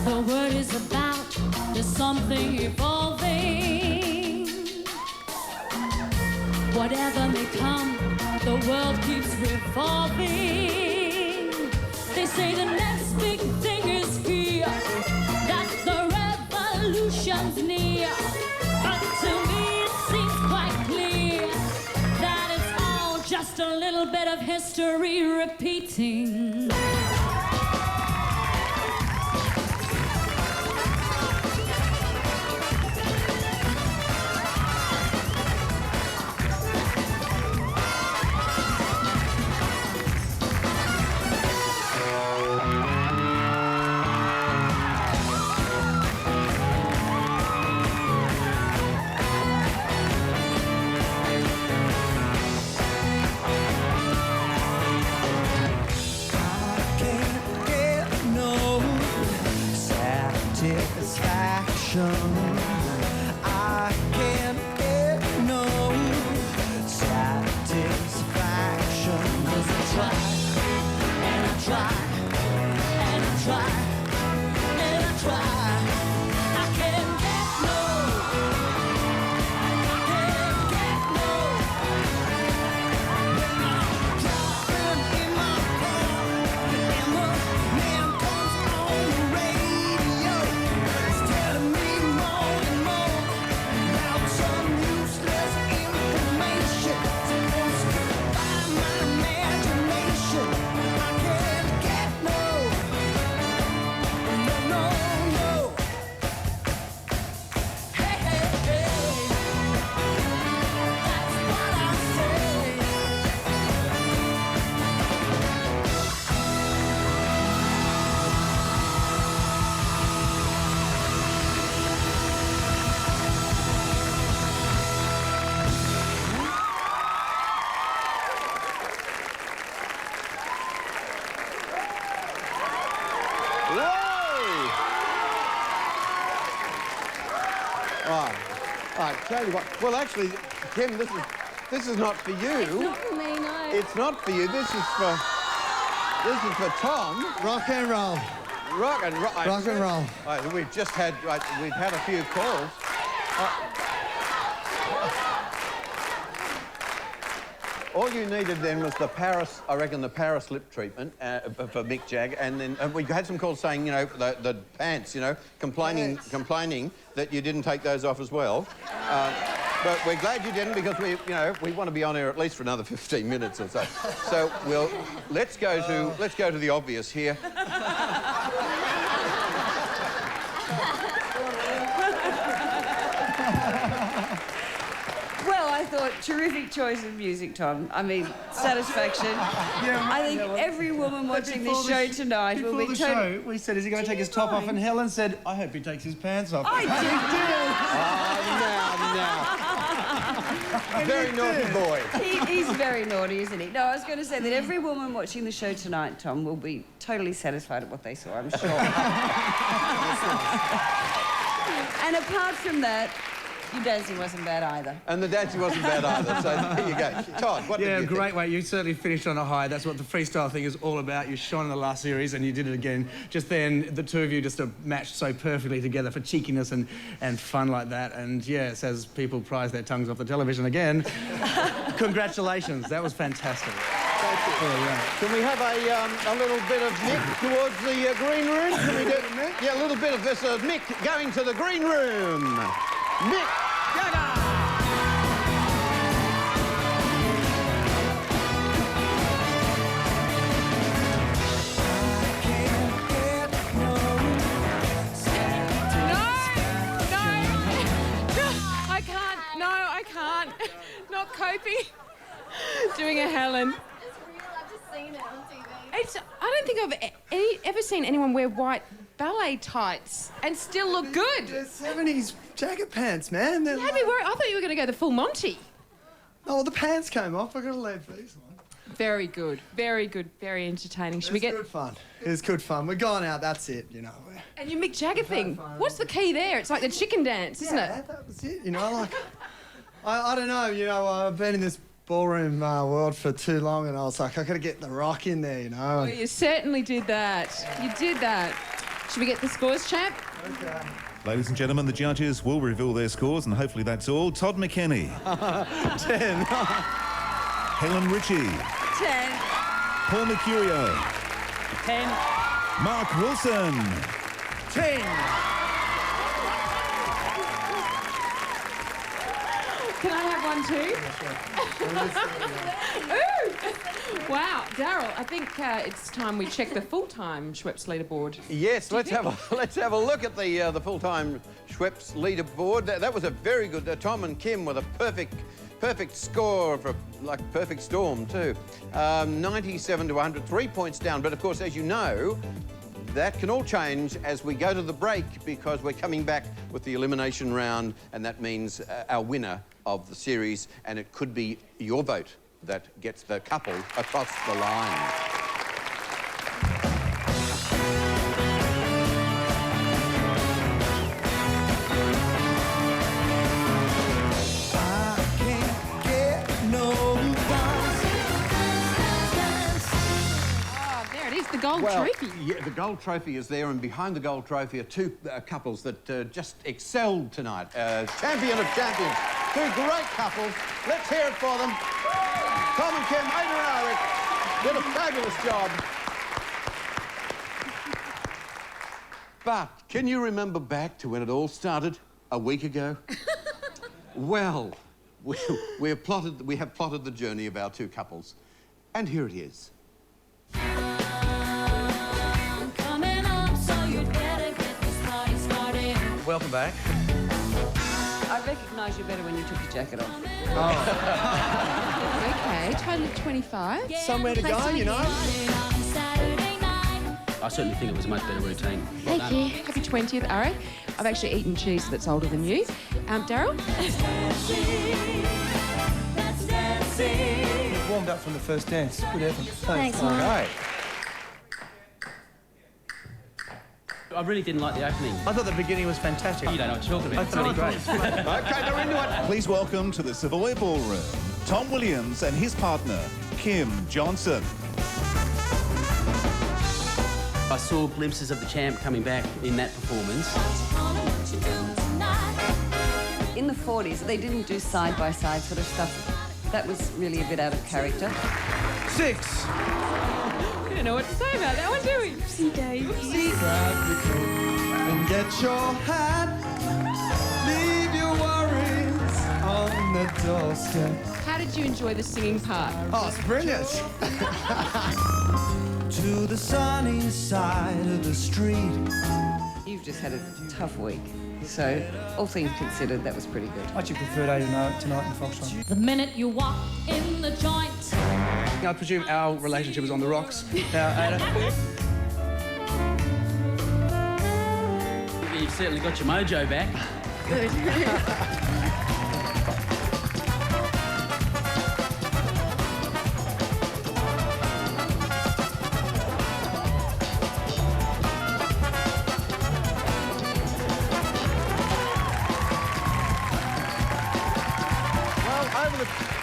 The word is about, there's something evolving. Whatever may come, the world keeps revolving. They say the next big thing is here, that the revolution's near. But to me it seems quite clear that it's all just a little bit of history repeating.
I can't get no satisfaction. 'Cause I try, and I try, and I try, and I try. I can't get no, I can't get no. When I'm driving in my car, and the man comes on the radio, it's telling me more and more about some useless information. Supposed to find my imagination. I can't get no, no, no, no. Hey, hey, hey, that's what I say.
All right, tell you what. Well, actually, Kym, this is not for you.
It's not for me, no.
It's not for you. This is for Tom.
Rock and roll.
Rock and roll.
Rock and roll.
Right, we've just had we've had a few calls. All you needed then was the Paris, I reckon, the Paris lip treatment for Mick Jag, and then we had some calls saying, you know, the pants, you know, complaining that you didn't take those off as well. But we're glad you didn't, because we want to be on air at least for another 15 minutes or so. So let's go to the obvious here.
Well, I thought terrific choice of music, Tom. I mean, satisfaction. I think every woman watching this show tonight will be
Before the show, we said, is he going to take his top off? And Helen said, I hope he takes his pants off.
I
Oh, now. Very naughty boy.
He's very naughty, isn't he? No, I was going to say that every woman watching the show tonight, Tom, will be totally satisfied at what they saw, I'm sure. And apart from that, your dancing wasn't bad either.
And the dancing wasn't bad either, so there you go. Todd, what did you think?
Great way. You certainly finished on a high. That's what the freestyle thing is all about. You shone in the last series and you did it again. Just then, the two of you just matched so perfectly together for cheekiness and fun like that. And yes, as people prize their tongues off the television again, congratulations. That was fantastic.
Thank you. Can we have a little bit of Mick towards the green room? Can we do yeah, a little bit of this Mick going to the green room. Mick Jagger!
I can't. Not coping. Doing a Helen.
I've just seen it on TV.
I don't think I've ever seen anyone wear white ballet tights and still look good.
They're 70s jacket pants, man.
You had me worried. I thought you were going to go the full Monty.
Oh, well, the pants came off. I got to leave these on.
Very good. Very good. Very entertaining. Should we get...
Good fun. It's good fun. We're going out. That's it, you know.
And your Mick Jagger thing. What's the key there? It's like the chicken dance, isn't it?
Yeah, that was it. You know, like... I don't know, you know, I've been in this ballroom world for too long and I was like, I got to get the rock in there, you know.
Well, you certainly did that. You did that. Should we get the scores, champ?
Okay.
Ladies and gentlemen, the judges will reveal their scores, and hopefully that's all. Todd McKenny.
10.
Helen Ritchie.
10.
Paul Mercurio.
10.
Mark Wilson.
10.
Can I have one too? Ooh! Wow, Daryl, I think it's time we check the full-time Schweppes leaderboard.
Yes, let's have a look at the full-time Schweppes leaderboard. That was a very good. Tom and Kim with a perfect score for like perfect storm too. 97 to 100, 3 points down. But of course, as you know, that can all change as we go to the break because we're coming back with the elimination round, and that means our winner of the series, and it could be your vote that gets the couple across the line.
The gold trophy.
Yeah, the gold trophy is there, and behind the gold trophy are two couples that just excelled tonight. Champion of champions. Two great couples. Let's hear it for them. Tom and Kym, Ada and Aric did a fabulous job. But can you remember back to when it all started a week ago? Well, we have plotted the journey of our two couples, and here it is.
Welcome back.
I recognise you better when you took your jacket off.
Okay, total of 25.
Somewhere to go, you know.
I certainly think it was a much better routine.
Thank you. Happy 20th, Aric. I've actually eaten cheese that's older than you. Daryl?
We've warmed up from the first dance. Good effort.
Thanks, Mike.
Okay.
I really didn't like the opening.
I thought the beginning was fantastic.
You don't know what you're talking about.
It's really great.
Okay, they're into it.
Please welcome to the Savoy Ballroom, Tom Williams and his partner, Kym Johnson.
I saw glimpses of the champ coming back in that performance.
In the 40s, they didn't do side-by-side sort of stuff. That was really a bit out of character.
6.
We don't know what to say about that one, do we? Oopsie daisy.
And get your hat. Leave your worries on the doorstep.
How did you enjoy the singing part?
Oh, it's brilliant. To the sunny side of the street.
You've just had a tough week. So, all things considered, that was pretty good.
I actually preferred Ada tonight in Foxtrot.
The minute you walk in the joint.
I presume our relationship was on the rocks. Now, Ada.
You've certainly got your mojo back.
Good.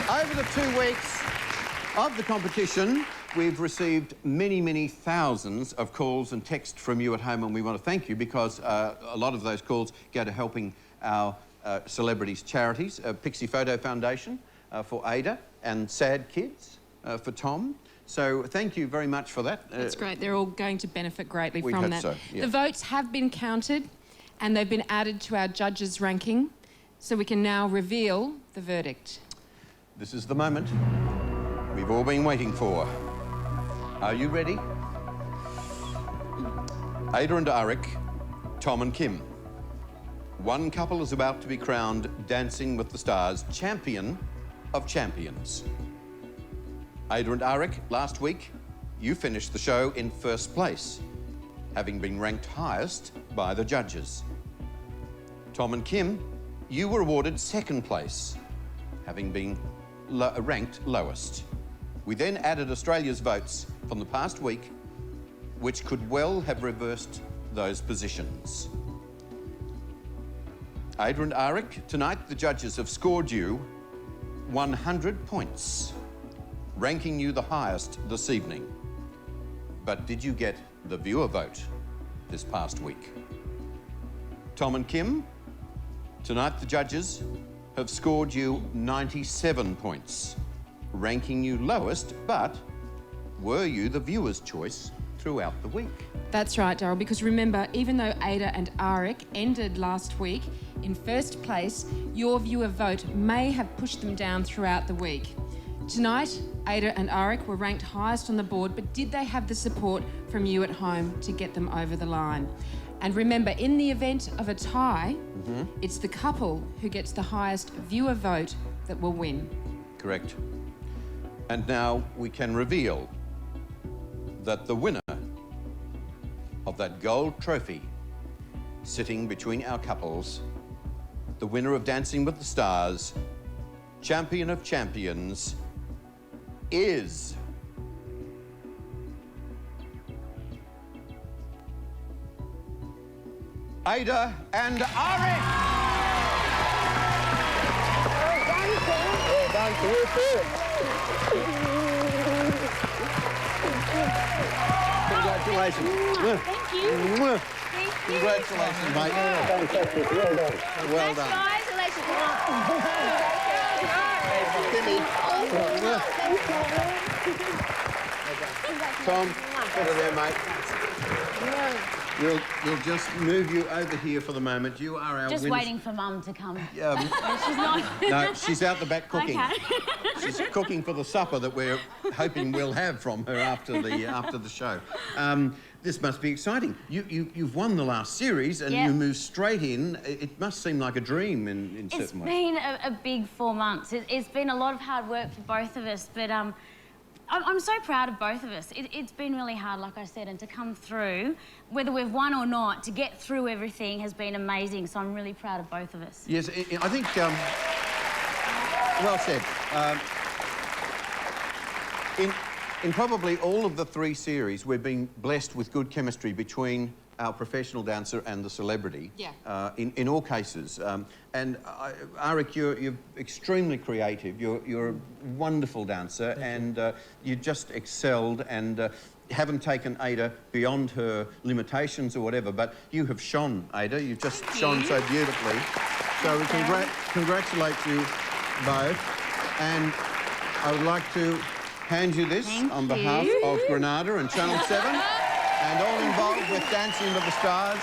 Over the 2 weeks of the competition, we've received many, many thousands of calls and texts from you at home, and we want to thank you because a lot of those calls go to helping our celebrities' charities. Pixie Photo Foundation for Ada, and Sad Kids for Tom, So thank you very much for that.
That's great. They're all going to benefit greatly
we
from
hope
that.
so, yeah.
The votes have been counted and they've been added to our judges' ranking, so we can now reveal the verdict.
This is the moment we've all been waiting for. Are you ready? Ada and Aric, Tom and Kym. One couple is about to be crowned Dancing with the Stars Champion of Champions. Ada and Aric, last week, you finished the show in first place, having been ranked highest by the judges. Tom and Kym, you were awarded second place, having been ranked lowest. We then added Australia's votes from the past week, which could well have reversed those positions. Ada and Aric, tonight the judges have scored you 100 points, ranking you the highest this evening. But did you get the viewer vote this past week? Tom and Kym, tonight the judges have scored you 97 points, ranking you lowest, but were you the viewer's choice throughout the week?
That's right, Daryl, because remember, even though Ada and Aric ended last week in first place, your viewer vote may have pushed them down throughout the week. Tonight, Ada and Aric were ranked highest on the board, but did they have the support from you at home to get them over the line? And remember, in the event of a tie, it's the couple who gets the highest viewer vote that will win.
Correct. And now we can reveal that the winner of that gold trophy sitting between our couples, the winner of Dancing with the Stars, Champion of Champions, is... Ada and Aric!
Well done to you too.
Congratulations.
Thank you. Thank you.
Congratulations, mate.
Fantastic. Well done.
Well done.
Congratulations.
Tom, get her there, mate. We'll just move you over here for the moment. You are our
Just
winners.
waiting for Mum to come.
She's
not.
No, she's out the back cooking.
Okay.
She's cooking for the supper that we're hoping we'll have from her after the show. This must be exciting. You've won the last series and you move straight in. It must seem like a dream in certain ways.
It's been a big 4 months. It's been a lot of hard work for both of us, but I'm so proud of both of us. It's been really hard, like I said, and to come through, whether we've won or not, to get through everything has been amazing, so I'm really proud of both of us.
Yes, I think... well said. In probably all of the 3 series, we've been blessed with good chemistry between our professional dancer and the celebrity.
Yeah.
In all cases. And Aric, you're extremely creative. You're a wonderful dancer, you just excelled and haven't taken Ada beyond her limitations or whatever, but you have shone, Ada. You've just shone so beautifully. So we congratulate you both. And I would like to hand you this on behalf of Granada and Channel 7 and all involved with Dancing with the Stars.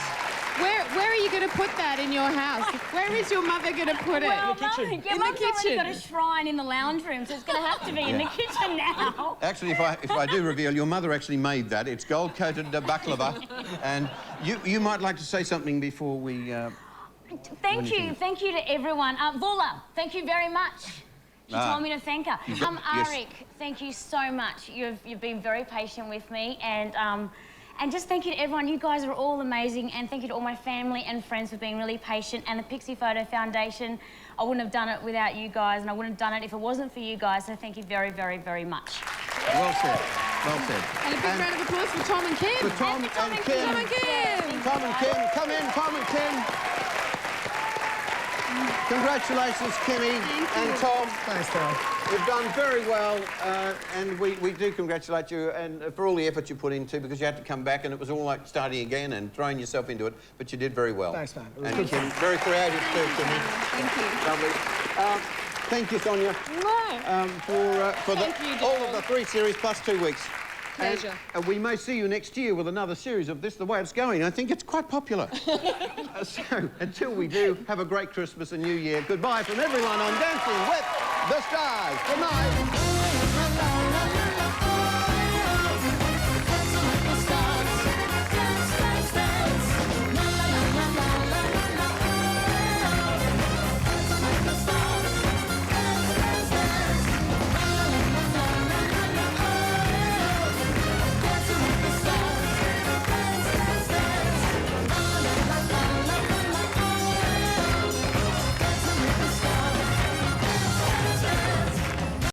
Where are you going to put that in your house? Where is your mother going to put it?
Well,
in the kitchen.
Yeah, Mum's already got a shrine in the lounge room, so it's going to have to be in the kitchen now.
Actually, if I do reveal, your mother actually made that. It's gold-coated baklava. And you might like to say something before we...
Thank you to everyone. Vola, thank you very much. She told me to thank her. Aric, thank you so much. You've been very patient with me, and just thank you to everyone. You guys are all amazing, and thank you to all my family and friends for being really patient, and the Pixie Photo Foundation. I wouldn't have done it without you guys, and I wouldn't have done it if it wasn't for you guys, so thank you very, very, very much.
Well said. Well said.
And a big round of applause for Tom and Kym.
For Tom and Kym.
Tom and Kym.
Tom and Kym. Come in, Tom and Kym. Congratulations, Kimmy and Tom.
Thanks, Tom.
You've done very well, and we do congratulate you and for all the effort you put into, because you had to come back and it was all like starting again and throwing yourself into it, but you did very well.
Thanks, man.
And Kym, very creative too, Kimmy.
Thank you.
Lovely. Thank you, Sonia, for all of the 3 series plus 2 weeks.
Pleasure.
And we may see you next year with another series of this, the way it's going. I think it's quite popular. So, until we do, have a great Christmas and New Year. Goodbye from everyone on Dancing with the Stars. Good night.